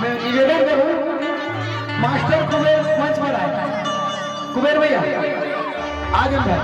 मैं निवेदन करूं, मास्टर कुबेर मंच पर आए। कुबेर भैया आगे बढ़।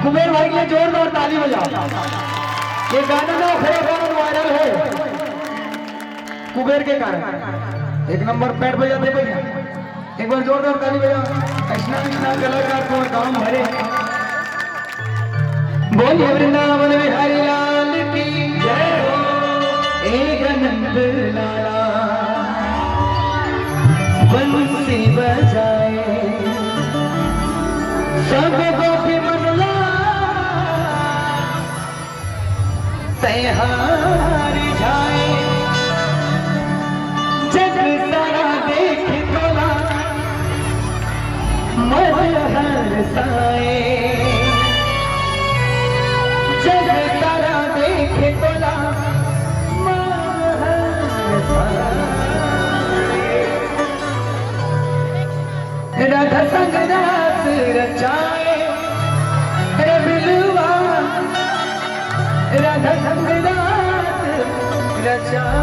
कुबेर भाई के लिए जोरदार ताली बजाओ। ये गाना ना खड़े वायरल हो कुबेर के कारण। एक नंबर पैड बजाते भैया, एक बार जोरदार ताली बजाओ। ऐसा कलाकार को दाम भरे। बोलिए वृंदावन बिहारी लाल की जय हो। एक नंद लाला बंसी बजाए, सब गोपी मनला तैहारी जाए। जग सारा देख तोला मन हरसाए। जग सारा देख तोला मन हरसाए। राधा संग रात रचाए रे बिलवा, राधा संग रात रचाए।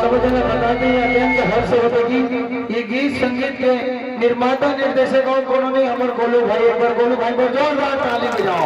सब जना बताते हैं अत्यंत हर्ष होते कि ये गीत संगीत के निर्माता निर्देशक और कोनो नहीं, हमारे गोलू भाई, एक बार गोलू भाई पर जोरदार ताली बजाओ।